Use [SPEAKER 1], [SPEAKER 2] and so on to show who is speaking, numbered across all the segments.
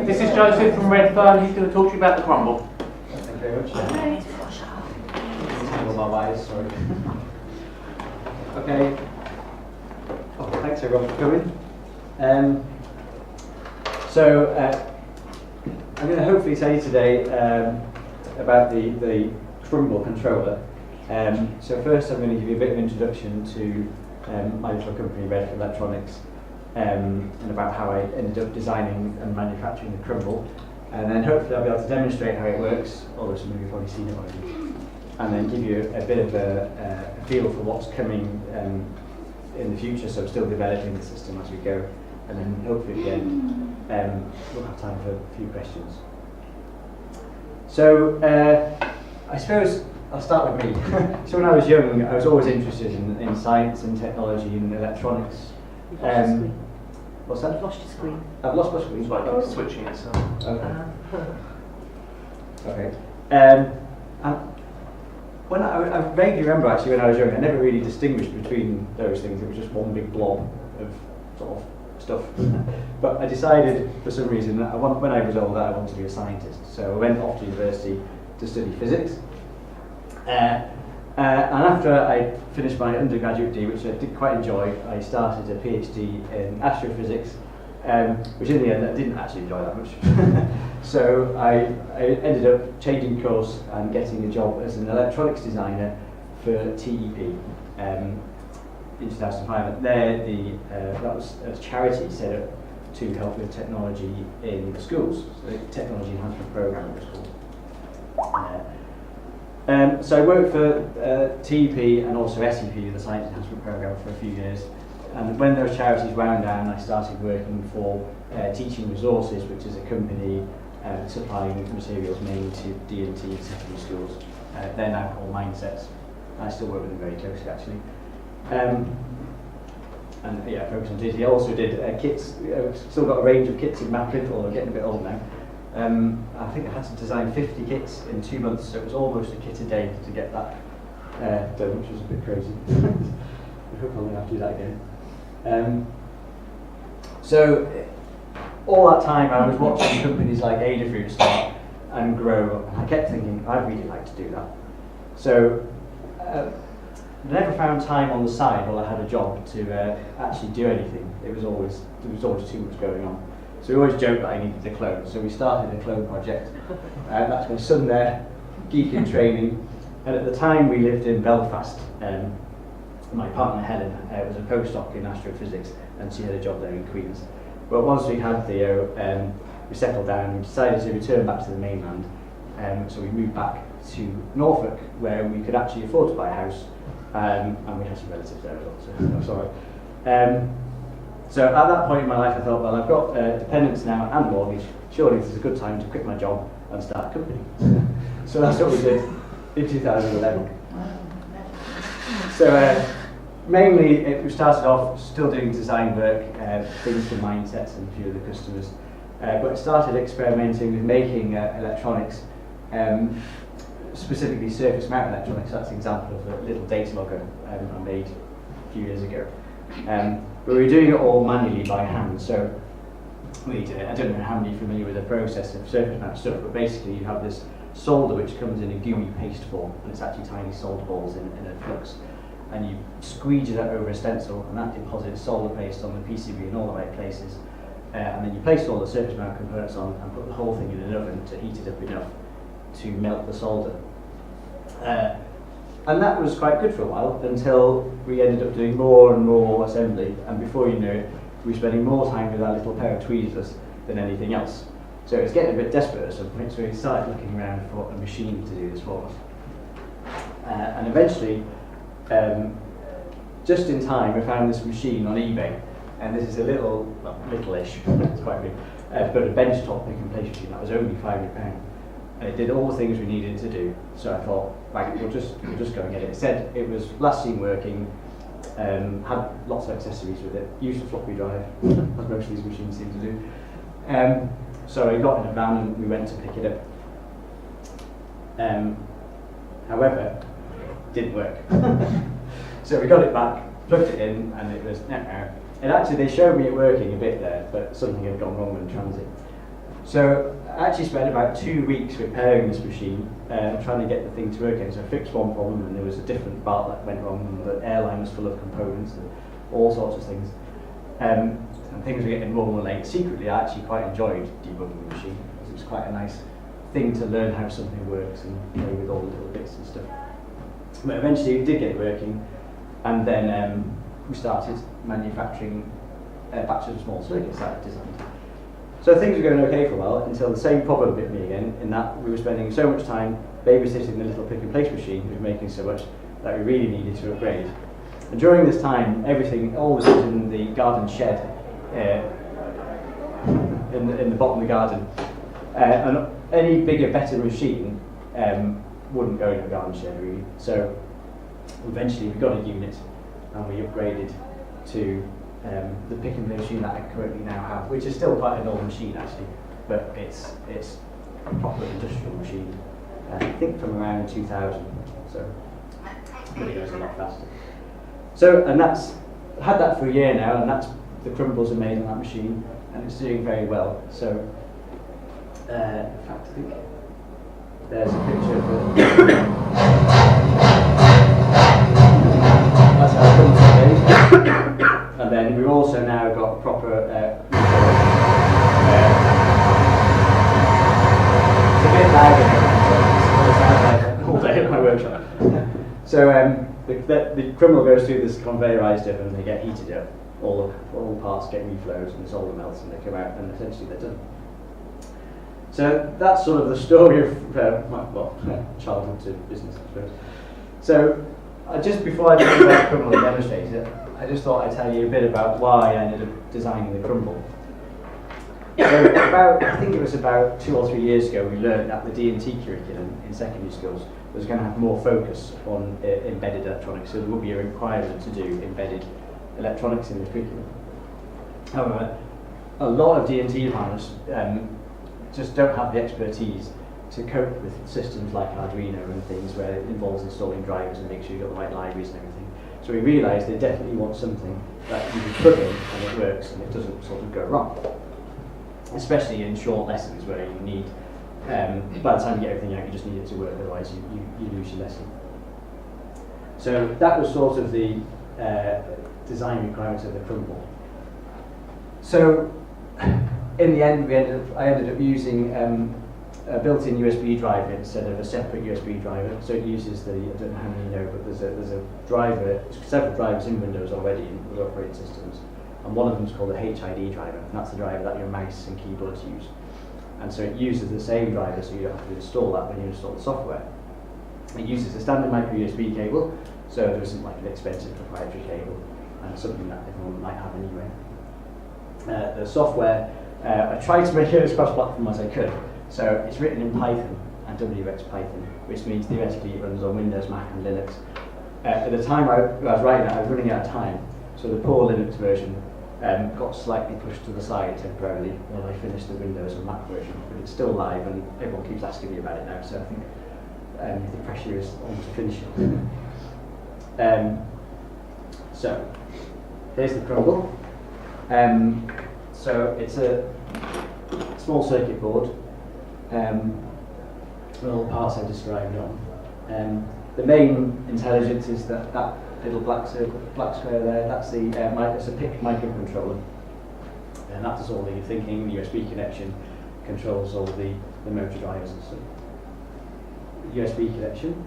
[SPEAKER 1] This is Joseph from Redfern. He's going to talk to you about the Crumble.
[SPEAKER 2] Thank you very much. My wires, sorry. Okay. Oh, thanks everyone for coming. I'm going to hopefully tell you today about the Crumble controller. So first I'm going to give you a bit of introduction to my little company, Redfern Electronics, and about how I ended up designing and manufacturing the Crumble. And then hopefully I'll be able to demonstrate how it works, although some of you have probably seen it already. And then give you a bit of a feel for what's coming in the future, so I'm still developing the system as we go. And then hopefully at the end we'll have time for a few questions. So I suppose I'll start with me. So when I was young, I was always interested in science and technology and electronics.
[SPEAKER 3] You've lost your screen.
[SPEAKER 2] What's that?
[SPEAKER 3] You've lost your screen.
[SPEAKER 2] I've lost my screen.
[SPEAKER 1] It's like switching itself.
[SPEAKER 2] Okay. And when I vaguely remember actually when I was young, I never really distinguished between those things. It was just one big blob of sort of stuff. But I decided for some reason that when I was older I wanted to be a scientist. So I went off to university to study physics. And after I finished my undergraduate degree, which I did quite enjoy, I started a PhD in astrophysics, which in the end I didn't actually enjoy that much. So I ended up changing course and getting a job as an electronics designer for TEP in 2005. There, that was a charity set up to help with technology in the schools, so the Technology Enhancement Programme it was called. So I worked for TEP and also SEP, the Science Enhancement Programme, for a few years. And when those charities wound down, I started working for Teaching Resources, which is a company supplying materials mainly to D&T secondary schools. They're now called Mindsets. I still work with them very closely, actually. And yeah, focus on D&T. I also did kits. Still got a range of kits in Maprint, although I'm getting a bit old now. I think I had to design 50 kits in 2 months, so it was almost a kit a day to get that done, which was a bit crazy. I hope I'll never have to do that again. So all that time I was watching companies like Adafruit start and grow, and I kept thinking, I'd really like to do that. So I never found time on the side while I had a job to actually do anything. There was always too much going on. So we always joked that I needed a clone. So we started a clone project. That's my son there, geek in training. And at the time we lived in Belfast. My partner Helen was a postdoc in astrophysics, and she had a job there in Queens. But once we had Theo, we settled down and we decided to return back to the mainland. So we moved back to Norfolk, where we could actually afford to buy a house, and we had some relatives there as well, so that's all right. So at that point in my life I thought, well, I've got dependents now and mortgage, surely this is a good time to quit my job and start a company. So that's what we did in 2011. So mainly we started off still doing design work, things for Mindsets and a few of the customers, but started experimenting with making electronics, specifically surface mount electronics. That's an example of a little data logger I made a few years ago. But we were doing it all manually by hand, so I don't know how many are familiar with the process of surface mount stuff, but basically you have this solder which comes in a gooey paste form, and it's actually tiny solder balls in a flux, and you squeegee that over a stencil, and that deposits solder paste on the PCB in all the right places, and then you place all the surface mount components on and put the whole thing in an oven to heat it up enough to melt the solder. And that was quite good for a while, until we ended up doing more and more assembly, and before you know it, we were spending more time with our little pair of tweezers than anything else. So it was getting a bit desperate at some point, so we started looking around for a machine to do this for us. And eventually, just in time, we found this machine on eBay, and this is a little-ish, it's quite big, but a benchtop pick and place machine that was only £500. And it did all the things we needed to do. So I thought, right, we'll just go and get it. It said it was last seen working, had lots of accessories with it, used a floppy drive, as most of these machines seem to do. So I got in a van and we went to pick it up. However, it didn't work. So we got it back, plugged it in, and it was, and actually they showed me it working a bit there, but something had gone wrong in transit. So I actually spent about 2 weeks repairing this machine, trying to get the thing to work again. So I fixed one problem, and there was a different part that went wrong, and the airline was full of components and all sorts of things. And things were getting more and more late. Secretly, I actually quite enjoyed debugging the machine, because it was quite a nice thing to learn how something works and play with all the little bits and stuff. But eventually we did get it working, and then we started manufacturing batches of small circuits that I designed. So things were going okay for a while, until the same problem hit me again, in that we were spending so much time babysitting the little pick-and-place machine, which was making so much that we really needed to upgrade. And during this time, everything always was in the garden shed, in the bottom of the garden. And any bigger, better machine wouldn't go in a garden shed, really. So eventually we got a unit, and we upgraded to the pick and place machine that I currently now have, which is still quite an old machine actually, but it's a proper industrial machine. I think from around 2000, so it goes a lot faster. So, and that's had that for a year now, and that's the crumbles are made on that machine, and it's doing very well. So, in fact, I think there's a picture of it. That's how crumbles are made. And then we've also now got proper it's a bit loud in here, all day at my workshop. So the crumble goes through this conveyorized oven, and they get heated up. All the parts get reflowed, and the solder melts, and they come out, and essentially they're done. So that's sort of the story of childhood to business, I suppose. So just before I talk about crumble and demonstrate it, I just thought I'd tell you a bit about why I ended up designing the crumble. So I think it was about 2 or 3 years ago, we learned that the D&T curriculum in secondary schools was going to have more focus on embedded electronics, so there would be a requirement to do embedded electronics in the curriculum. However, a lot of D&T planners just don't have the expertise to cope with systems like Arduino and things where it involves installing drivers and make sure you've got the right libraries and everything. So we realised they definitely want something that you can plug in and it works and it doesn't sort of go wrong. Especially in short lessons where you need, by the time you get everything out, you just need it to work, otherwise you lose your lesson. So that was sort of the design requirements of the crumble. So in the end, I ended up using a built-in USB driver instead of a separate USB driver. So it uses the, I don't know how many you know, but there's a driver, several drivers in Windows already in the operating systems. And one of them is called a HID driver, and that's the driver that your mouse and keyboards use. And so it uses the same driver, so you don't have to install that when you install the software. It uses a standard micro USB cable, so there isn't like an expensive proprietary cable, and something that everyone might have anyway. The software, I tried to make it as cross-platform as I could. So it's written in Python and WX Python, which means theoretically it runs on Windows, Mac and Linux. At the time I was writing it, I was running out of time, so the poor Linux version got slightly pushed to the side temporarily while I finished the Windows and Mac version, but it's still live and everyone keeps asking me about it now, so I think the pressure is almost finishing. So here's the crumble. So it's a small circuit board. With all the parts I described on. The main intelligence is that little black square there, that's it's a PIC microcontroller. And that does all the thinking, the USB connection, controls all the motor drivers and stuff. USB connection.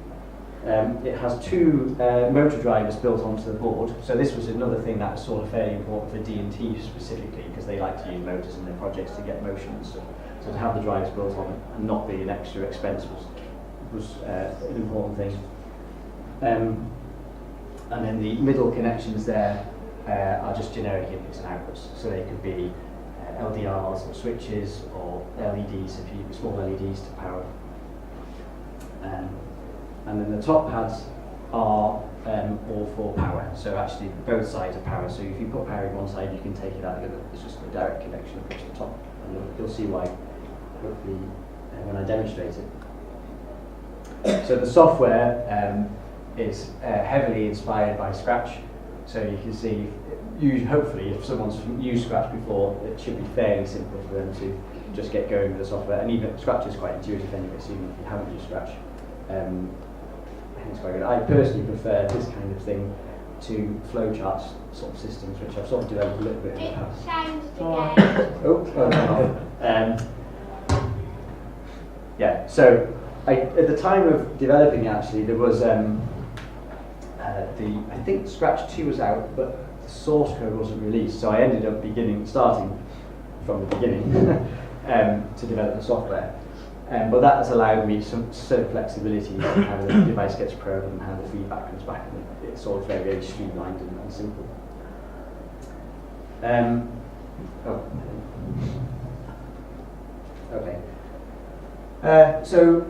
[SPEAKER 2] It has 2 motor drivers built onto the board. So this was another thing that was sort of fairly important for D&T specifically, because they like to use motors in their projects to get motion and stuff. So to have the drivers built on it and not be an extra expense was an important thing. And then the middle connections there are just generic inputs and outputs. So they could be LDRs or switches or LEDs, if you small LEDs to power. And then the top pads are all for power. So actually both sides are power. So if you put power in one side, you can take it out the other. It's just a direct connection across the top. And you'll see why, hopefully, when I demonstrate it. So the software is heavily inspired by Scratch. So you can see, hopefully, if someone's used Scratch before, it should be fairly simple for them to just get going with the software. And even Scratch is quite intuitive anyway, so even if you haven't used Scratch, it's quite good. I personally prefer this kind of thing to flowcharts sort of systems, which I've sort of developed a little bit in the past.
[SPEAKER 3] It changed again.
[SPEAKER 2] Yeah, so at the time of developing it, actually, there was I think Scratch 2 was out, but the source code wasn't released, so I ended up starting from the beginning to develop the software. But that has allowed me some certain flexibility in how the device gets programmed and how the feedback comes back, and it's all very, very streamlined and simple. Okay. So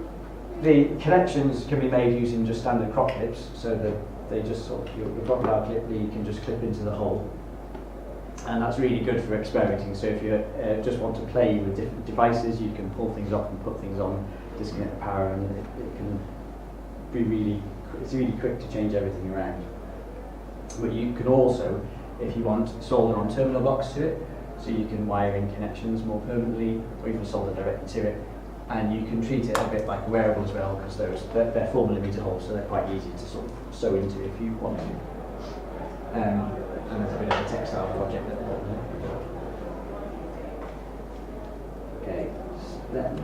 [SPEAKER 2] the connections can be made using just standard crop clips, so that they just sort of, your crocodile clip you can just clip into the hole, and that's really good for experimenting. So if you just want to play with different devices, you can pull things off and put things on, disconnect the power, and it can be it's really quick to change everything around. But you can also, if you want, solder on terminal blocks to it, so you can wire in connections more permanently, or even solder directly to it. And you can treat it a bit like a wearable as well, because they're 4mm holes, so they're quite easy to sort of sew into if you want to. And there's a bit of a textile project at the bottom. Okay, so then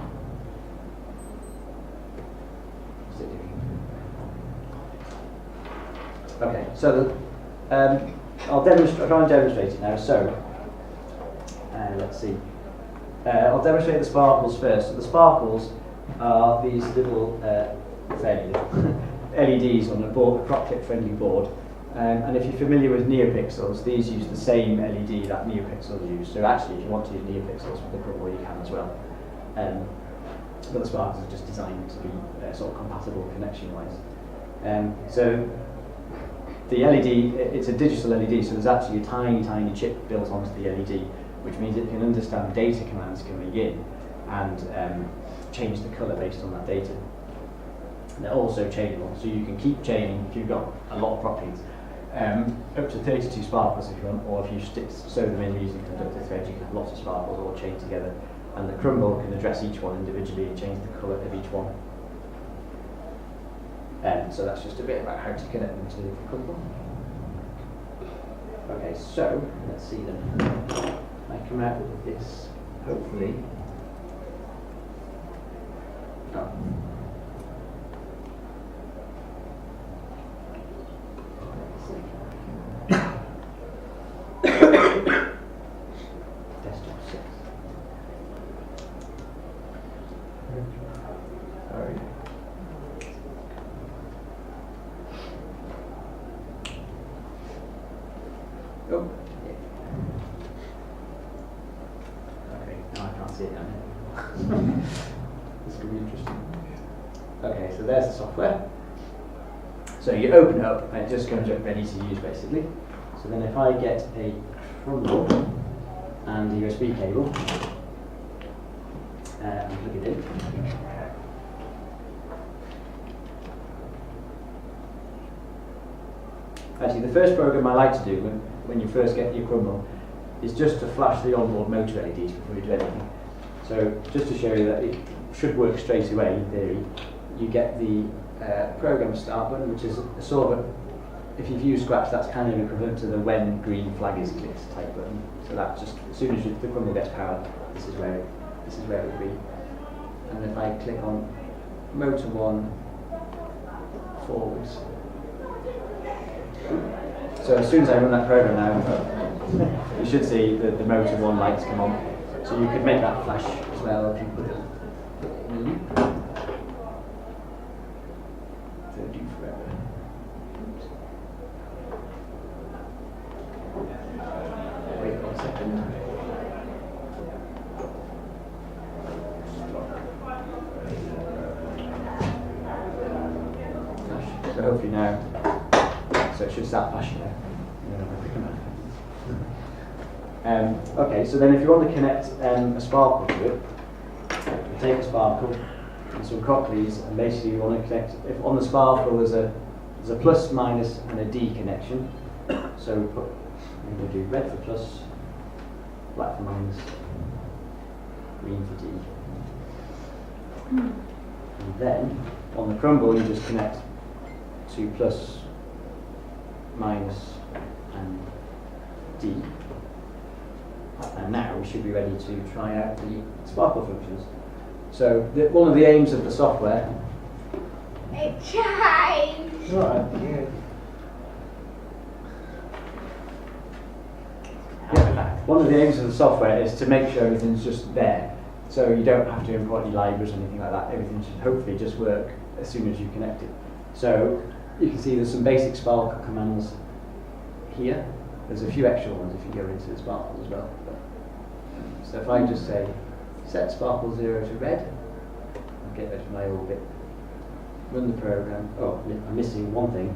[SPEAKER 2] what's it doing? Okay, so I'll try and demonstrate it now. So let's see. I'll demonstrate the sparkles first. So the sparkles are these little, fairly little, LEDs on a crop clip friendly board. And if you're familiar with NeoPixels, these use the same LED that NeoPixels use. So actually, if you want to use NeoPixels with the Crumble, you can as well. But the sparkles are just designed to be sort of compatible connection-wise. So the LED, it's a digital LED, so there's actually a tiny, tiny chip built onto the LED, which means it can understand data commands coming in and change the colour based on that data. And they're also chainable, so you can keep chaining if you've got a lot of properties. Up to 32 sparkles if you want, or if you sew them in using conductor threads, you can have lots of sparkles all chained together. And the Crumble can address each one individually and change the colour of each one. So that's just a bit about how to connect them to the Crumble. Okay, so let's see then. I come out with this, hopefully. Oh. Desktop 6. Sorry. Oh. See it down here. This could be interesting. Okay, so there's the software. So you open it up and it just comes up ready to use basically. So then if I get a Crumble and a USB cable and plug it in. Actually, the first program I like to do when you first get your Crumble is just to flash the onboard motor LEDs before you do anything. So just to show you that it should work straight away in theory, you get the program start button, which is a sort of, if you've used Scratch, that's kind of equivalent to the when green flag is clicked type button. So that just, as soon as the Crumble gets powered, this is where it would be. And if I click on motor 1 forwards, so as soon as I run that program now, you should see the motor 1 lights come on. So you could make that flash as well if you put it in a loop. So do forever. Oops. Wait 1 second. Flash. So hopefully now, so it should start flashing now. Okay, so then if you want to connect a sparkle to it, you take a sparkle and some cockleys, and basically you want to connect, if on the sparkle there's a there's a plus, minus, and a D connection. So I'm going to do red for plus, black for minus, green for D. And then on the crumble, you just connect to plus, minus, and D. And now we should be ready to try out the sparkle functions. So one of the aims of the software.
[SPEAKER 3] It changed.
[SPEAKER 2] One of the aims of the software is to make sure everything's just there. So you don't have to import any libraries or anything like that. Everything should hopefully just work as soon as you connect it. So you can see there's some basic sparkle commands here. There's a few extra ones if you go into the sparkle as well. So if I just say set sparkle 0 to red, I'll get rid of my orbit. Run the program. Oh, I'm missing one thing.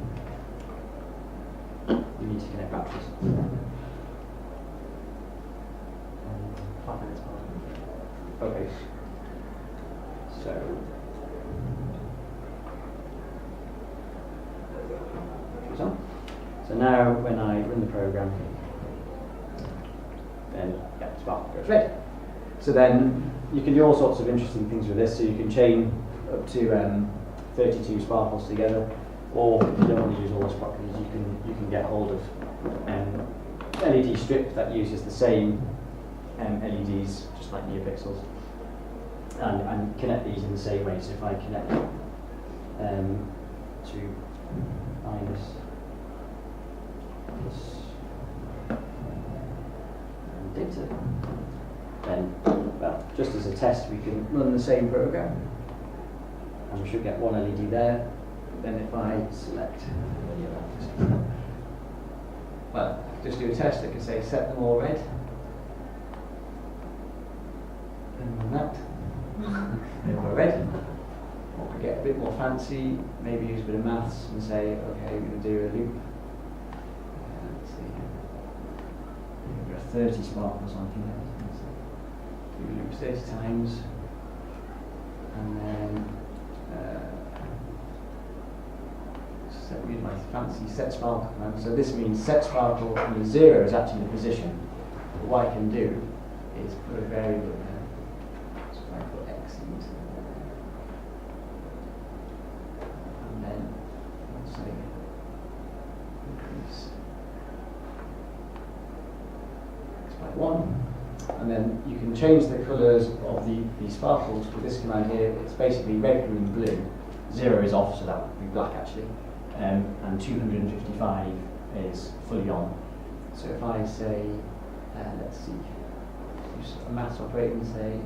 [SPEAKER 2] You need to connect batteries. Okay. So now when I run the program, then sparkle goes red. So then you can do all sorts of interesting things with this. So you can chain up to 32 sparkles together, or if you don't want to use all those properties, you can get hold of LED strip that uses the same LEDs, just like NeoPixels, and connect these in the same way. So if I connect to minus, plus, and data, then, well, just as a test, we can run the same program, and we should get one LED there. Then if I select, well, just do a test. I can say set them all red. And run that. They all red. Or we get a bit more fancy, maybe use a bit of maths and say, okay, we're going to do a loop. Let's see. There are 30 sparkles on here. Do loops 30 times. And then use my fancy set sparkle command. So this means set sparkle and the 0 is actually the position. But what I can do is put a variable there. So I put X into there. And then let's say increase X by 1. And then you can change the colours of the sparkles with this command here. It's basically red, green, blue. 0 is off, so that would be black actually. And 255 is fully on. So if I say, let's see, use a maths operator and say,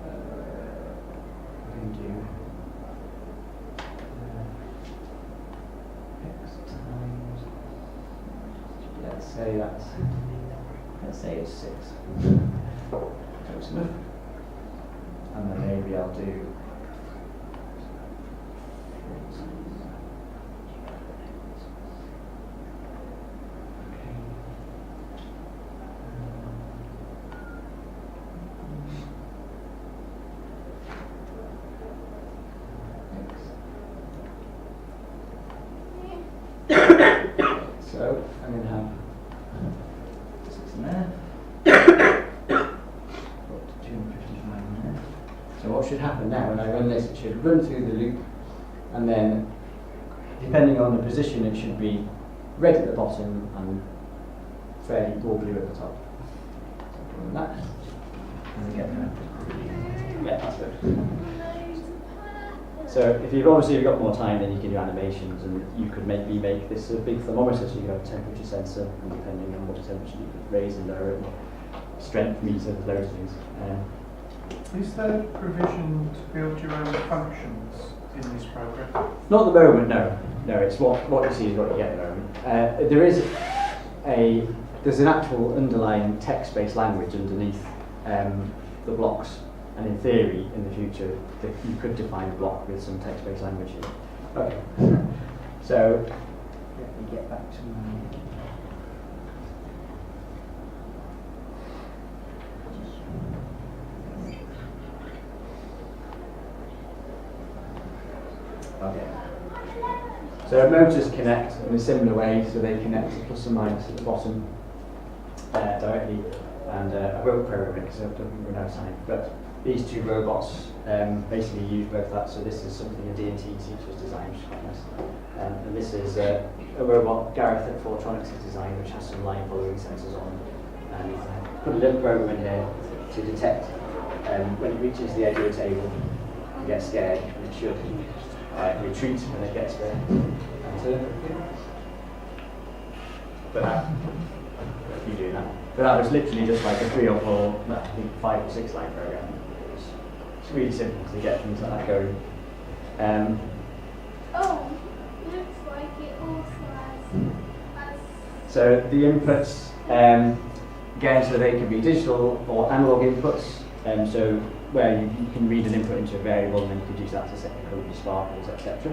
[SPEAKER 2] we're going to do X times, let's say it's 6. Close enough. And then maybe I'll do so I'm going to have 6 in there, up to 255 in there. So what should happen now when I run this, it should run through the loop, and then depending on the position it should be red at the bottom and fairly all blue at the top. So run that, and we get that. Yeah, that's good. So if you've obviously got more time, then you can do animations, and you could maybe make this a big thermometer, so you have a temperature sensor, and depending on what temperature you could raise and lower it, strength meter, those things.
[SPEAKER 4] Is there provision to build your own functions in this program?
[SPEAKER 2] Not at the moment, no. No, it's what you see is what you get at the moment. There's an actual underlying text-based language underneath the blocks. And in theory, in the future, you could define a block with some text-based language here. Okay. So, let me get back to my... Okay. So motors connect in a similar way, so they connect to plus and minus at the bottom directly, and I won't program it because I don't run out of time. But these two robots basically use both that. So this is something a D&T teacher's designed, which is quite nice. And this is a robot Gareth at Fortronics has designed, which has some line following sensors on. And I put a little program in here to detect when it reaches the edge of the table, it gets scared, and it should retreat when it gets there. And turn. But that, you do that. But that was literally just like a 3 or 4, no, I think 5 or 6 line program. It's really simple to get things like that going.
[SPEAKER 3] Oh, looks like it also has
[SPEAKER 2] So the inputs, again, so they can be digital or analog inputs. So where you can read an input into a variable and then you could use that to set the code with sparkles, etc.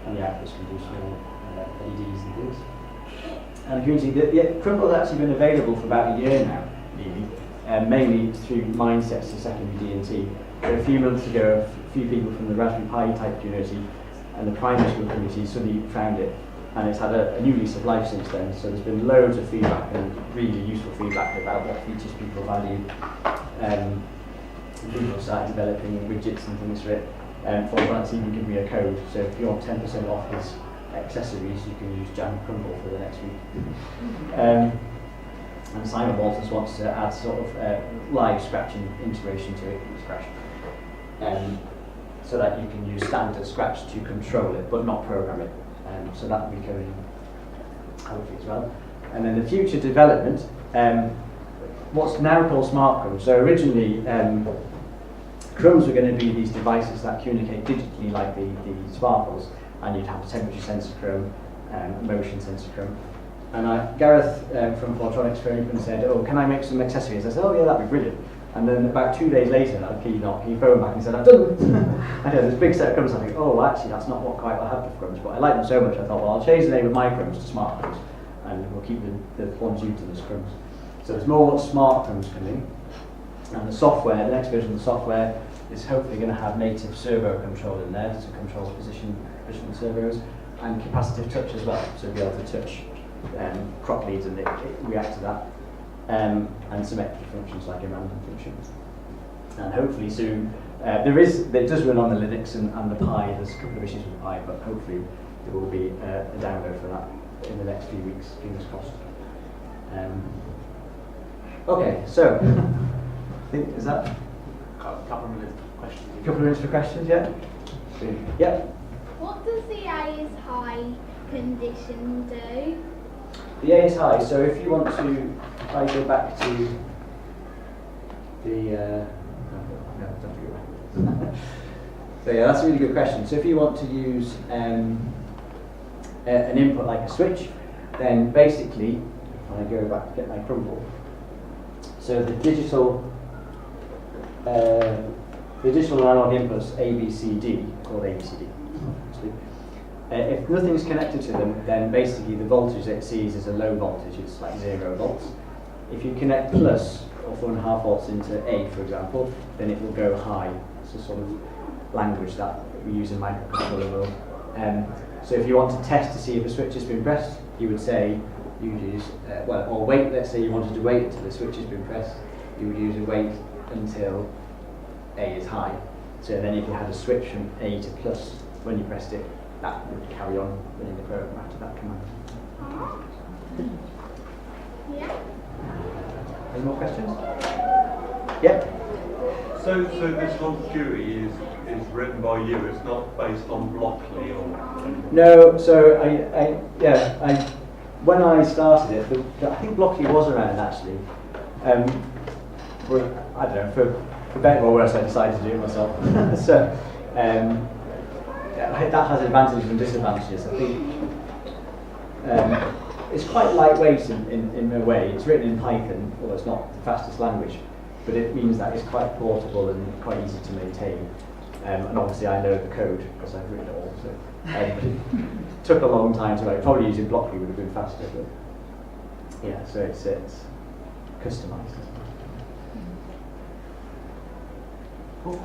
[SPEAKER 2] And the outputs can do small LEDs and things. And you can see that Crumble has actually been available for about a year now, really, mainly through mindsets to secondary D&T. But a few months ago, a few people from the Raspberry Pi type community and the primary school community suddenly found it, and it's had a new lease of life since then. So there's been loads of feedback and really useful feedback about what features people value. People start developing widgets and things for it. For example, even give me a code. So if you want 10% off his accessories, you can use Jam Crumble for the next week. And Simon Walters wants to add sort of live scratching integration to it, Scratch, so that you can use standard Scratch to control it, but not program it. So that will be coming hopefully as well. And then the future development, what's now called smart crumbs. So originally, crumbs were going to be these devices that communicate digitally like the sparkles, and you'd have a temperature sensor crumb, motion sensor crumb. And Gareth from Fortronics phoned up and said, "Oh, can I make some accessories?" I said, "Oh yeah, that'd be brilliant." And then about 2 days later, he phoned back and said, "I've done them." I had this big set of crumbs. I think, "Oh, well, actually, that's not what quite I had for crumbs." But I like them so much, I thought, well, I'll change the name of my crumbs to smart crumbs, and we'll keep the ones used as crumbs. So there's more smart crumbs coming, and the software, the next version of the software, is hopefully going to have native servo control in there to control position servos, and capacitive touch as well, so be able to touch croc leads and it react to that, and symmetric functions like a random function. And hopefully soon, it does run on the Linux and the Pi. There's a couple of issues with the Pi, but hopefully there will be a download for that in the next few weeks, fingers crossed. Okay, so I think, is that
[SPEAKER 1] A couple of minutes for questions.
[SPEAKER 2] a couple of minutes for questions, yeah? Yeah.
[SPEAKER 3] What does the A is high condition do?
[SPEAKER 2] The A is high, so if you want to, if I go back to the, no, don't go back. So yeah, that's a really good question. So if you want to use an input like a switch, then basically, if I go back to get my Crumble, so the digital analog inputs A, B, C, D, called A, B, C, D, actually. If nothing's connected to them, then basically the voltage that it sees is a low voltage, it's like 0 volts. If you connect plus or 4.5 volts into A, for example, then it will go high. It's a sort of language that we use in microcontroller world. So if you want to test to see if a switch has been pressed, you would say, you would use, or wait, let's say you wanted to wait until the switch has been pressed, you would use a wait until A is high. So then if you had a switch from A to plus, when you pressed it, that would carry on running the program after that command.
[SPEAKER 3] Yeah.
[SPEAKER 2] Any more questions? Yeah?
[SPEAKER 5] So this longevity is written by you, it's not based on Blockly or anything?
[SPEAKER 2] No, so when I started it, I think Blockly was around actually. I don't know, for better or worse, I decided to do it myself. So that has advantages and disadvantages. I think it's quite lightweight in a way. It's written in Python, although it's not the fastest language, but it means that it's quite portable and quite easy to maintain. And obviously I know the code because I've written it all. So it took a long time to write. Probably using Blockly would have been faster, but yeah, so it's customized. Cool.